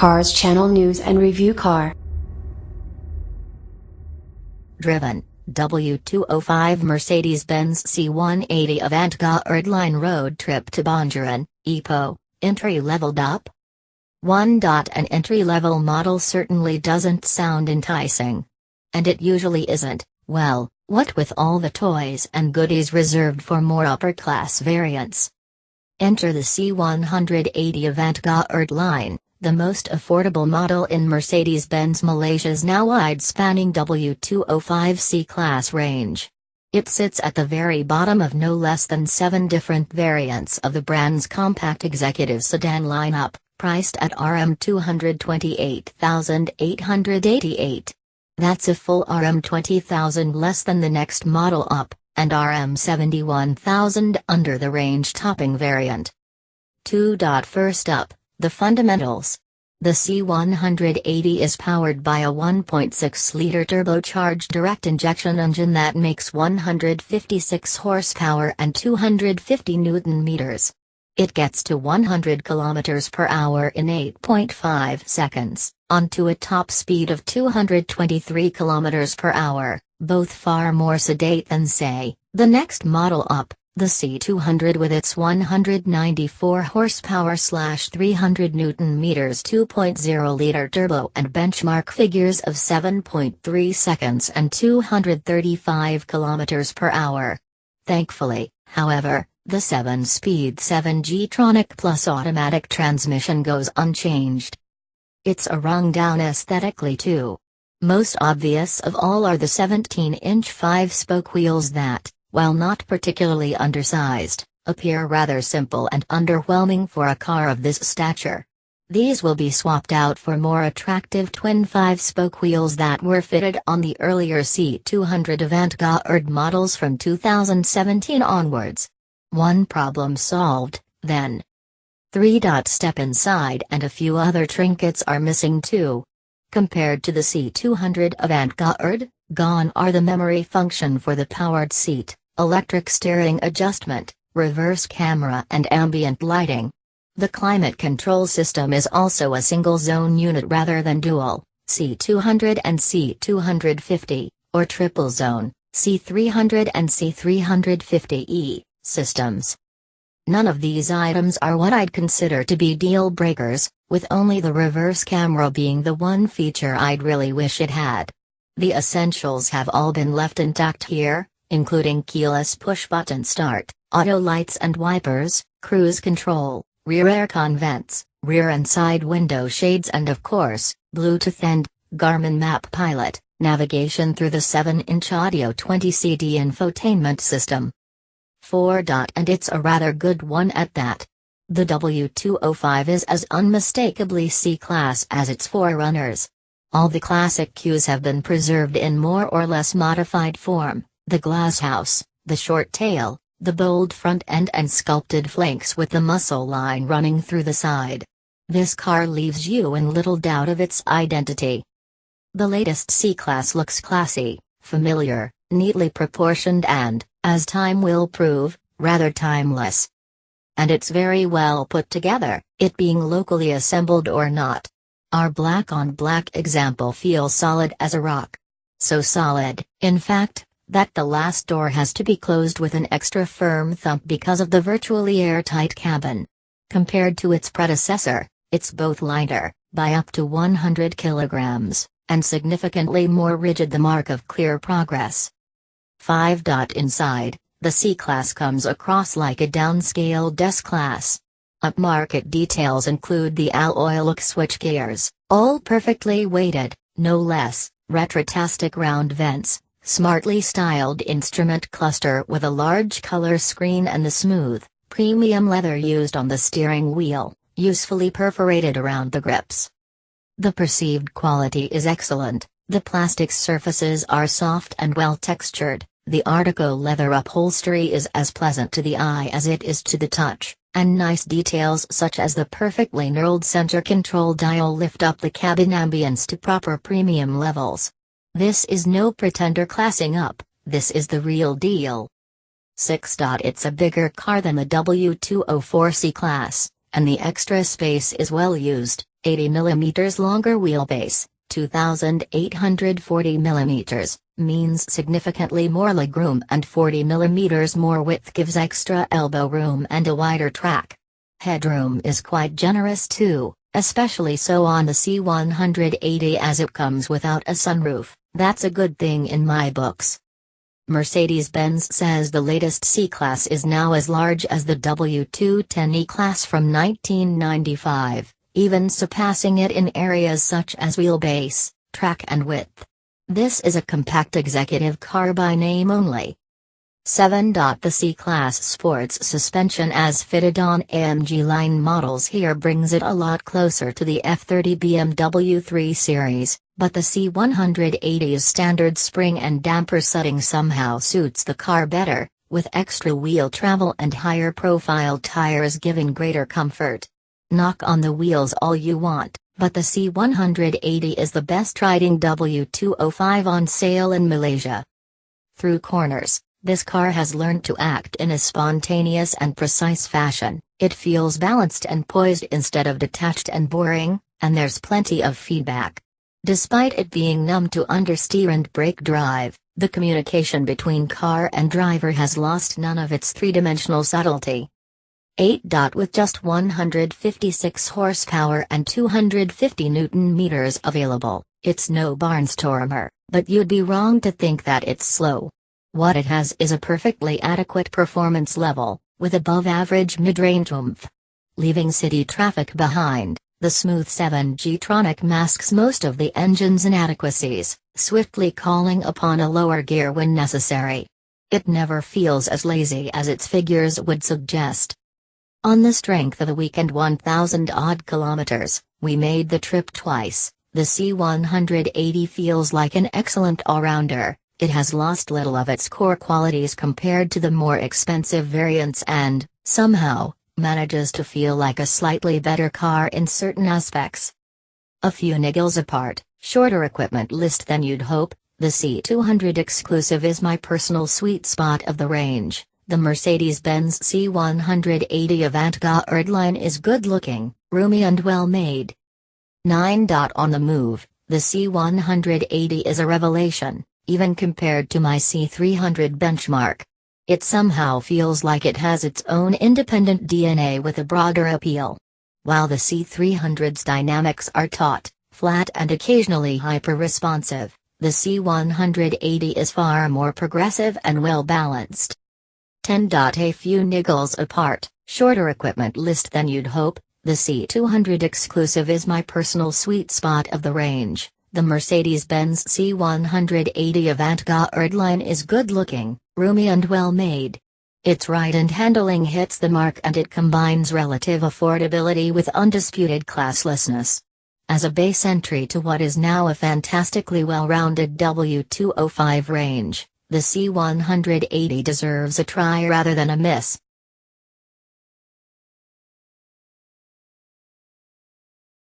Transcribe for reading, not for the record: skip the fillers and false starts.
Cars Channel News and Review Car. Driven, W205 Mercedes-Benz C180 Avant-Garde Line road trip to Bongeron, Ipoh, entry-level DOP? An entry-level model certainly doesn't sound enticing. And it usually isn't. Well, what with all the toys and goodies reserved for more upper-class variants. Enter the C180 Avant-Garde Line, the most affordable model in Mercedes-Benz Malaysia's now wide-spanning W205 C-Class range. It sits at the very bottom of no less than 7 different variants of the brand's compact executive sedan lineup, priced at Rm228,888. That's a full Rm20,000 less than the next model up, and Rm71,000 under the range-topping variant. First up, the fundamentals. The C180 is powered by a 1.6-liter turbocharged direct injection engine that makes 156 horsepower and 250 Nm. It gets to 100 km per hour in 8.5 seconds, onto a top speed of 223 km per hour, both far more sedate than, say, the next model up, the C200 with its 194 horsepower/300 Nm 2.0-liter turbo and benchmark figures of 7.3 seconds and 235 km per hour. Thankfully, however, the 7-speed 7G-tronic plus automatic transmission goes unchanged. It's a rung-down aesthetically too. Most obvious of all are the 17-inch 5-spoke wheels that, while not particularly undersized, appear rather simple and underwhelming for a car of this stature. These will be swapped out for more attractive twin 5-spoke wheels that were fitted on the earlier C200 Avant-Garde models from 2017 onwards. One problem solved, then. 3-step inside and a few other trinkets are missing too. Compared to the C200 Avant-Garde, gone are the memory function for the powered seat, electric steering adjustment, reverse camera and ambient lighting. The climate control system is also a single-zone unit rather than dual, C200 and C250, or triple-zone, C300 and C350E, systems. None of these items are what I'd consider to be deal breakers, with only the reverse camera being the one feature I'd really wish it had. The essentials have all been left intact here, including keyless push-button start, auto lights and wipers, cruise control, rear aircon vents, rear and side window shades and of course, Bluetooth and Garmin Map Pilot, navigation through the 7-inch Audio 20 CD infotainment system. And it's a rather good one at that. The W205 is as unmistakably C-Class as its forerunners. All the classic cues have been preserved in more or less modified form, the glass house, the short tail, the bold front end and sculpted flanks with the muscle line running through the side. This car leaves you in little doubt of its identity. The latest C-Class looks classy, familiar, neatly proportioned and, as time will prove, rather timeless. And it's very well put together, it being locally assembled or not. Our black-on-black example feels solid as a rock. So solid, in fact, that the last door has to be closed with an extra firm thump because of the virtually airtight cabin. Compared to its predecessor, it's both lighter, by up to 100 kilograms, and significantly more rigid, the mark of clear progress. Inside, the C-Class comes across like a downscaled S-Class. Upmarket details include the alloy-look switchgears, all perfectly weighted, no less, retrotastic round vents, smartly styled instrument cluster with a large color screen and the smooth, premium leather used on the steering wheel, usefully perforated around the grips. The perceived quality is excellent, the plastic surfaces are soft and well textured. The Artico leather upholstery is as pleasant to the eye as it is to the touch, and nice details such as the perfectly knurled center control dial lift up the cabin ambience to proper premium levels. This is no pretender classing up, this is the real deal. It's a bigger car than the W204 C-Class, and the extra space is well used. 80mm longer wheelbase, 2,840mm, means significantly more legroom, and 40mm more width gives extra elbow room and a wider track. Headroom is quite generous too, especially so on the C180 as it comes without a sunroof. That's a good thing in my books. Mercedes-Benz says the latest C-Class is now as large as the W210 E-Class from 1995, even surpassing it in areas such as wheelbase, track and width. This is a compact executive car by name only. 7. The C-Class sports suspension as fitted on AMG line models here brings it a lot closer to the F30 BMW 3 Series, but the C180's standard spring and damper setting somehow suits the car better, with extra wheel travel and higher profile tires giving greater comfort. Knock on the wheels all you want, but the C180 is the best riding W205 on sale in Malaysia. Through corners, this car has learned to act in a spontaneous and precise fashion. It feels balanced and poised instead of detached and boring, and there's plenty of feedback. Despite it being numb to understeer and brake drive, the communication between car and driver has lost none of its three-dimensional subtlety. 8. With just 156 horsepower and 250 Nm available, it's no barnstormer, but you'd be wrong to think that it's slow. What it has is a perfectly adequate performance level, with above-average mid-range oomph. Leaving city traffic behind, the smooth 7G-tronic masks most of the engine's inadequacies, swiftly calling upon a lower gear when necessary. It never feels as lazy as its figures would suggest. On the strength of a week and 1,000-odd kilometers, we made the trip twice. The C180 feels like an excellent all-rounder. It has lost little of its core qualities compared to the more expensive variants and, somehow, manages to feel like a slightly better car in certain aspects. A few niggles apart, shorter equipment list than you'd hope. The C200 exclusive is my personal sweet spot of the range. The Mercedes-Benz C180 Avant-Garde line is good-looking, roomy and well-made. 9. On the move, the C180 is a revelation, even compared to my C300 benchmark. It somehow feels like it has its own independent DNA with a broader appeal. While the C300's dynamics are taut, flat and occasionally hyper-responsive, the C180 is far more progressive and well-balanced. 10. A few niggles apart, shorter equipment list than you'd hope. The C200 exclusive is my personal sweet spot of the range. The Mercedes-Benz C180 Avant-Garde line is good-looking, roomy and well-made. Its ride and handling hits the mark, and it combines relative affordability with undisputed classlessness. As a base entry to what is now a fantastically well-rounded W205 range, the C180 deserves a try rather than a miss.